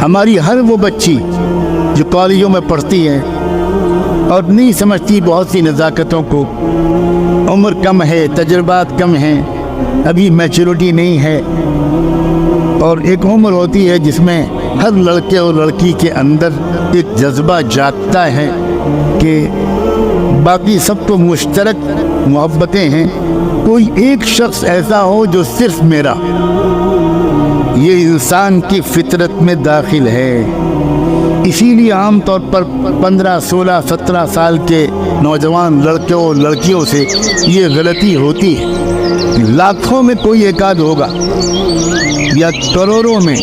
ہماری ہر وہ بچی جو کالجوں میں پڑھتی ہے اور نہیں سمجھتی بہت سی نزاکتوں کو، عمر کم ہے، تجربات کم ہیں، ابھی میچورٹی نہیں ہے، اور ایک عمر ہوتی ہے جس میں ہر لڑکے اور لڑکی کے اندر ایک جذبہ جاگتا ہے کہ باقی سب کو مشترک محبتیں ہیں، کوئی ایک شخص ایسا ہو جو صرف میرا، یہ انسان کی فطرت میں داخل ہے۔ اسی لیے عام طور پر 15، 16، 17 سال کے نوجوان لڑکوں اور لڑکیوں سے یہ غلطی ہوتی ہے۔ لاکھوں میں کوئی ایک آدھ ہوگا یا کروڑوں میں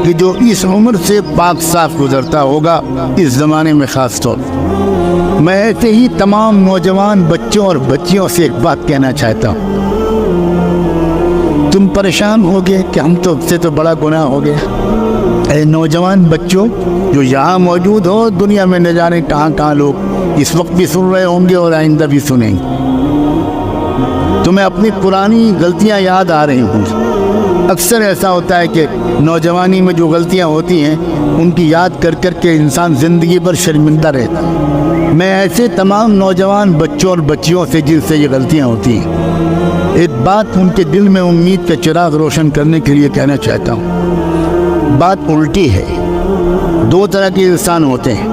کہ جو اس عمر سے پاک صاف گزرتا ہوگا، اس زمانے میں خاص طور پر۔ میں ایسے ہی تمام نوجوان بچوں اور بچیوں سے ایک بات کہنا چاہتا ہوں، تم پریشان ہوگے کہ ہم سے تو بڑا گناہ ہو گیا۔ اے نوجوان بچوں جو یہاں موجود ہو، دنیا میں نہ جانے کہاں کہاں لوگ اس وقت بھی سن رہے ہوں گے اور آئندہ بھی سنیں گے، تمہیں اپنی پرانی غلطیاں یاد آ رہی ہوں۔ اکثر ایسا ہوتا ہے کہ نوجوانی میں جو غلطیاں ہوتی ہیں ان کی یاد کر کر کے انسان زندگی بھر شرمندہ رہتا ہے۔ میں ایسے تمام نوجوان بچوں اور بچیوں سے جن سے یہ غلطیاں ہوتی ہیں، ایک بات ان کے دل میں امید کا چراغ روشن کرنے کے لیے کہنا چاہتا ہوں۔ بات الٹی ہے۔ دو طرح کے انسان ہوتے ہیں۔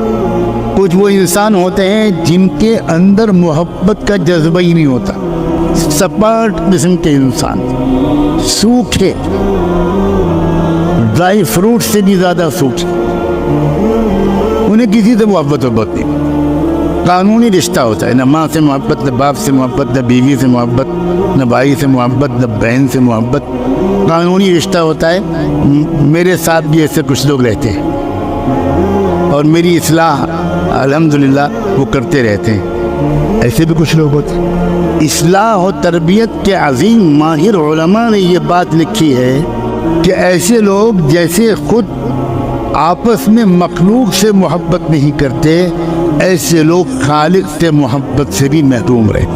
کچھ وہ انسان ہوتے ہیں جن کے اندر محبت کا جذبہ ہی نہیں ہوتا، سپاٹ قسم کے انسان، سوکھے، ڈرائی فروٹ سے بھی زیادہ سوکھے، انہیں کسی سے محبت نہیں۔ قانونی رشتہ ہوتا ہے، نہ ماں سے محبت، نہ باپ سے محبت، نہ بیوی سے محبت، نہ بھائی سے محبت، نہ بہن سے محبت، قانونی رشتہ ہوتا ہے۔ میرے ساتھ بھی ایسے کچھ لوگ رہتے ہیں اور میری اصلاح الحمدللہ وہ کرتے رہتے ہیں، ایسے بھی کچھ لوگ ہوتے ہیں۔ اصلاح و تربیت کے عظیم ماہر علماء نے یہ بات لکھی ہے کہ ایسے لوگ جیسے خود آپس میں مخلوق سے محبت نہیں کرتے، ایسے لوگ خالق سے محبت سے بھی محروم رہے۔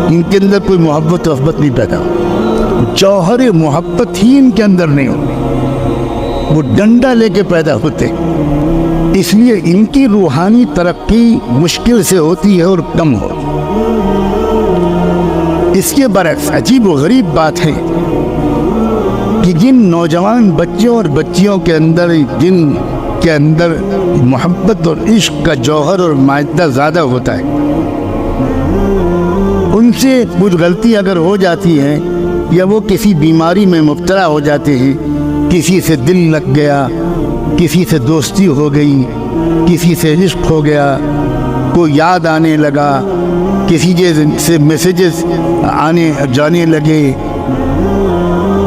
ان کے اندر کوئی محبت نہیں پیدا ہو، جوہر محبت ہی ان کے اندر نہیں ہوتی، وہ ڈنڈا لے کے پیدا ہوتے، اس لیے ان کی روحانی ترقی مشکل سے ہوتی ہے اور کم ہوتی۔ اس کے برعکس عجیب و غریب بات ہے کہ جن نوجوان بچوں اور بچیوں کے اندر، جن کے اندر محبت اور عشق کا جوہر اور مادہ زیادہ ہوتا ہے، ان سے کچھ غلطی اگر ہو جاتی ہے یا وہ کسی بیماری میں مبتلا ہو جاتے ہیں، کسی سے دل لگ گیا، کسی سے دوستی ہو گئی، کسی سے عشق ہو گیا، کوئی یاد آنے لگا، کسی سے میسیجز آنے جانے لگے،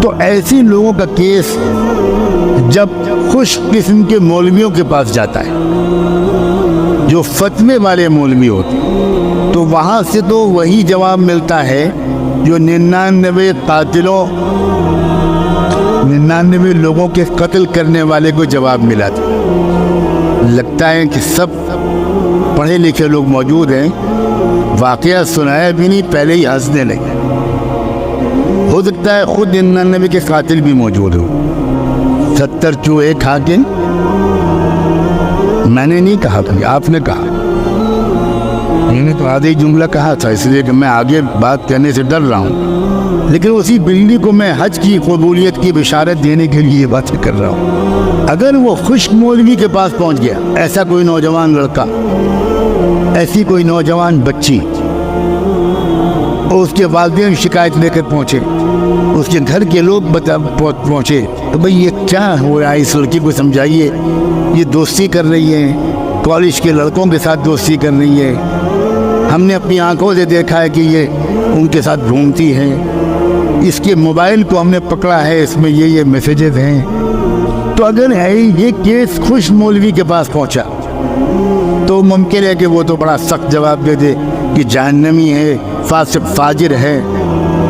تو ایسے لوگوں کا کیس جب خوش قسم کے مولویوں کے پاس جاتا ہے، جو فتوے والے مولوی ہوتے ہیں، تو وہاں سے تو وہی جواب ملتا ہے جو 99 قاتلوں، 99 لوگوں کے قتل کرنے والے کو جواب ملا تھا۔ لگتا ہے کہ سب پڑھے لکھے لوگ موجود ہیں، واقعہ سنایا بھی نہیں، پہلے ہی ہنسنے لگے۔ ہو سکتا ہے خود 99 کے قاتل بھی موجود ہو۔ 70 چوہے کھا کے، میں نے نہیں کہا تھا، آپ نے کہا، میں نے تو آدھی جملہ کہا تھا، اس لیے کہ میں آگے بات کرنے سے ڈر رہا ہوں، لیکن اسی بلی کو میں حج کی قبولیت کی بشارت دینے کے لیے باتیں کر رہا ہوں۔ اگر وہ خشک مولوی کے پاس پہنچ گیا، ایسا کوئی نوجوان لڑکا، ایسی کوئی نوجوان بچی، اور اس کے والدین شکایت لے کر پہنچے، اس کے گھر کے لوگ پہنچے، تو بھئی یہ کیا ہو رہا ہے، اس لڑکی کو سمجھائیے، یہ دوستی کر رہی ہے، کالج کے لڑکوں کے ساتھ دوستی کر رہی ہے، ہم نے اپنی آنکھوں سے دیکھا ہے کہ یہ ان کے ساتھ گھومتی ہے، اس کے موبائل کو ہم نے پکڑا ہے، اس میں یہ میسیجز ہیں۔ تو اگر ہے یہ کیس خوش مولوی کے پاس پہنچا تو ممکن ہے کہ وہ تو بڑا سخت جواب دے دے کہ جہنمی ہے، فاسق فاجر ہے،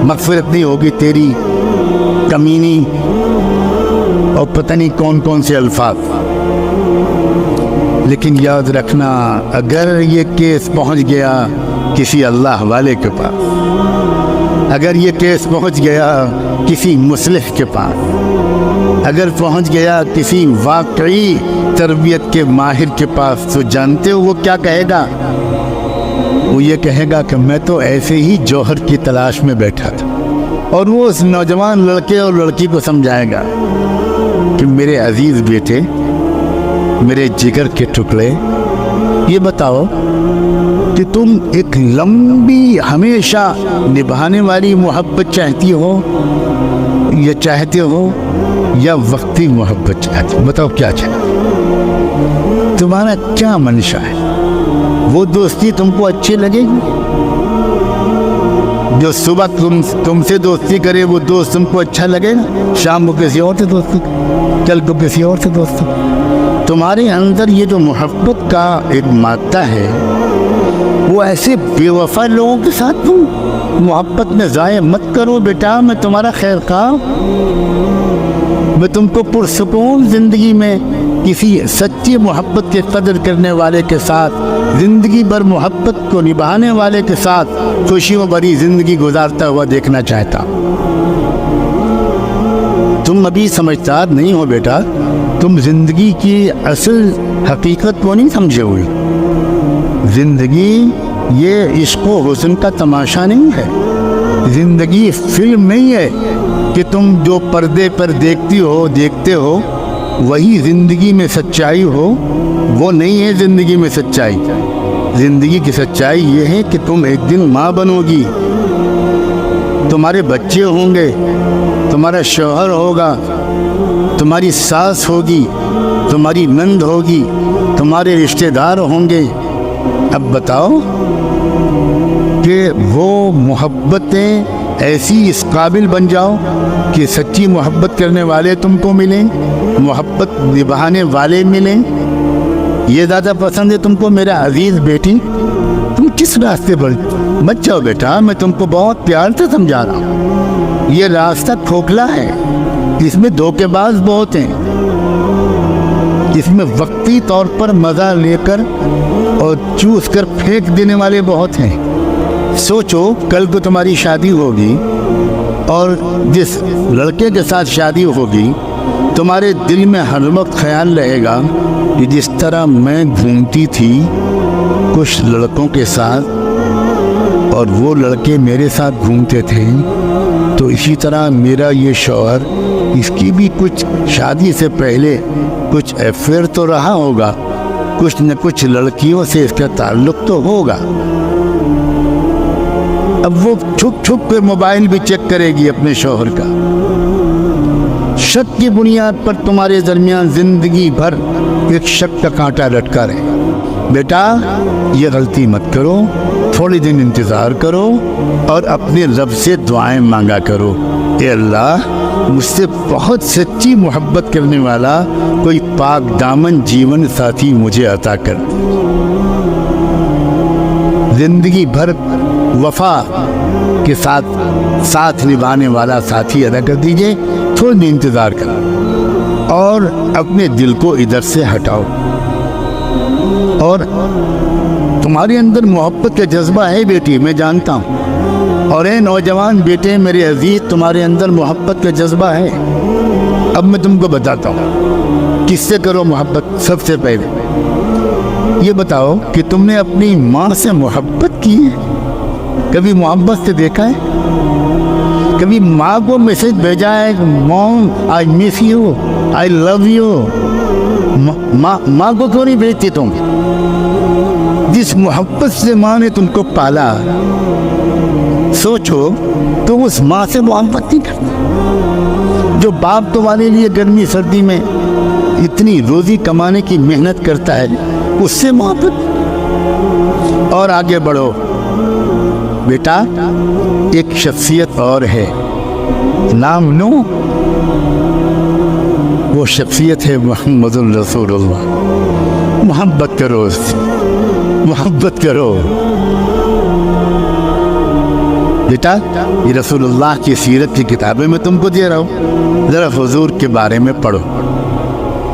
مغفرت نہیں ہوگی تیری، کمینی، اور پتہ نہیں کون کون سے الفاظ۔ لیکن یاد رکھنا، اگر یہ کیس پہنچ گیا کسی اللہ والے کے پاس، اگر یہ کیس پہنچ گیا کسی مصلح کے پاس، اگر پہنچ گیا کسی واقعی تربیت کے ماہر کے پاس تو جانتے ہو وہ کیا کہے گا؟ وہ یہ کہے گا کہ میں تو ایسے ہی جوہر کی تلاش میں بیٹھا تھا، اور وہ اس نوجوان لڑکے اور لڑکی کو سمجھائے گا کہ میرے عزیز بیٹے، میرے جگر کے ٹکڑے، یہ بتاؤ کہ تم ایک لمبی ہمیشہ نبھانے والی محبت چاہتی ہو یا چاہتے ہو یا وقتی محبت چاہتے ہو؟ بتاؤ کیا چاہتے، تمہارا کیا منشا ہے؟ وہ دوستی تم کو اچھی لگے گی؟ جو صبح تم سے دوستی کرے وہ دوست تم کو اچھا لگے گا؟ شام کو کسی اور سے دوستی، کل کو کسی اور سے دوستی۔ تمہارے اندر یہ جو محبت کا ایک مادہ ہے، وہ ایسے بے وفا لوگوں کے ساتھ تم محبت میں ضائع مت کرو بیٹا، میں تمہارا خیر خواہ، میں تم کو پرسکون زندگی میں کسی سچی محبت کے قدر کرنے والے کے ساتھ، زندگی بھر محبت کو نبھانے والے کے ساتھ خوشیوں بھری زندگی گزارتا ہوا دیکھنا چاہتا۔ تم ابھی سمجھدار نہیں ہو بیٹا، تم زندگی کی اصل حقیقت کو نہیں سمجھے ہوئے۔ زندگی یہ عشق و حسن کا تماشا نہیں ہے، زندگی فلم نہیں ہے کہ تم جو پردے پر دیکھتے ہو وہی زندگی میں سچائی ہو، وہ نہیں ہے زندگی میں سچائی۔ زندگی کی سچائی یہ ہے کہ تم ایک دن ماں بنو گی، تمہارے بچے ہوں گے، تمہارا شوہر ہوگا، تمہاری ساس ہوگی، تمہاری نند ہوگی، تمہارے رشتہ دار ہوں گے۔ اب بتاؤ کہ وہ محبتیں ایسی اس قابل بن جاؤ کہ سچی محبت کرنے والے تم کو ملیں، محبت نبھانے والے ملیں۔ یہ زیادہ پسند ہے تم کو میرا عزیز بیٹی؟ تم کس راستے پر مت جاؤ بیٹا، میں تم کو بہت پیار سے سمجھا رہا ہوں۔ یہ راستہ کھوکھلا ہے، اس میں دھوکے باز بہت ہیں، اس میں وقتی طور پر مزہ لے کر اور چوس کر پھینک دینے والے بہت ہیں۔ سوچو کل کو تمہاری شادی ہوگی اور جس لڑکے کے ساتھ شادی ہوگی تمہارے دل میں ہر وقت خیال رہے گا کہ جس طرح میں گھومتی تھی کچھ لڑکوں کے ساتھ اور وہ لڑکے میرے ساتھ گھومتے تھے، تو اسی طرح میرا یہ شوہر، اس کی بھی کچھ شادی سے پہلے کچھ افیئر تو رہا ہوگا، کچھ نہ کچھ لڑکیوں سے اس کا تعلق تو ہوگا۔ اب وہ چھپ چھپ کے موبائل بھی چیک کرے گی اپنے شوہر کا۔ شک کی بنیاد پر تمہارے درمیان زندگی بھر ایک شک کا کانٹا لٹکا رہے۔ بیٹا یہ غلطی مت کرو، تھوڑی دن انتظار کرو اور اپنے رب سے دعائیں مانگا کرو، اے اللہ مجھ سے بہت سچی محبت کرنے والا کوئی پاک دامن جیون ساتھی مجھے عطا کر۔ زندگی بھر وفا کے ساتھ نبھانے والا ساتھی ادا کر دیجئے، تھوڑی دن انتظار کرو اور اپنے دل کو ادھر سے ہٹاؤ۔ اور تمہارے اندر محبت کا جذبہ ہے بیٹی، میں جانتا ہوں، اور اے نوجوان بیٹے میرے عزیز، تمہارے اندر محبت کا جذبہ ہے۔ اب میں تم کو بتاتا ہوں کس سے کرو محبت۔ سب سے پہلے یہ بتاؤ کہ تم نے اپنی ماں سے محبت کی ہے؟ کبھی محبت سے دیکھا ہے؟ کبھی ماں کو میسج بھیجا ہے مام آئی miss you, I love you? ماں کو کیوں نہیں بھیجتی تم؟ جس محبت سے ماں نے تم کو پالا، سوچو تو اس ماں سے محبت نہیں کرتا؟ جو باپ تمہارے لیے گرمی سردی میں اتنی روزی کمانے کی محنت کرتا ہے، اس سے محبت۔ اور آگے بڑھو بیٹا، ایک شخصیت اور ہے، نام لو، وہ شخصیت ہے محمد الرسول اللہ۔ محبت کرو اس سے، محبت کرو بیٹا۔ یہ رسول اللہ کی سیرت کی کتابیں میں تم کو دے رہا ہوں، ذرا حضور کے بارے میں پڑھو۔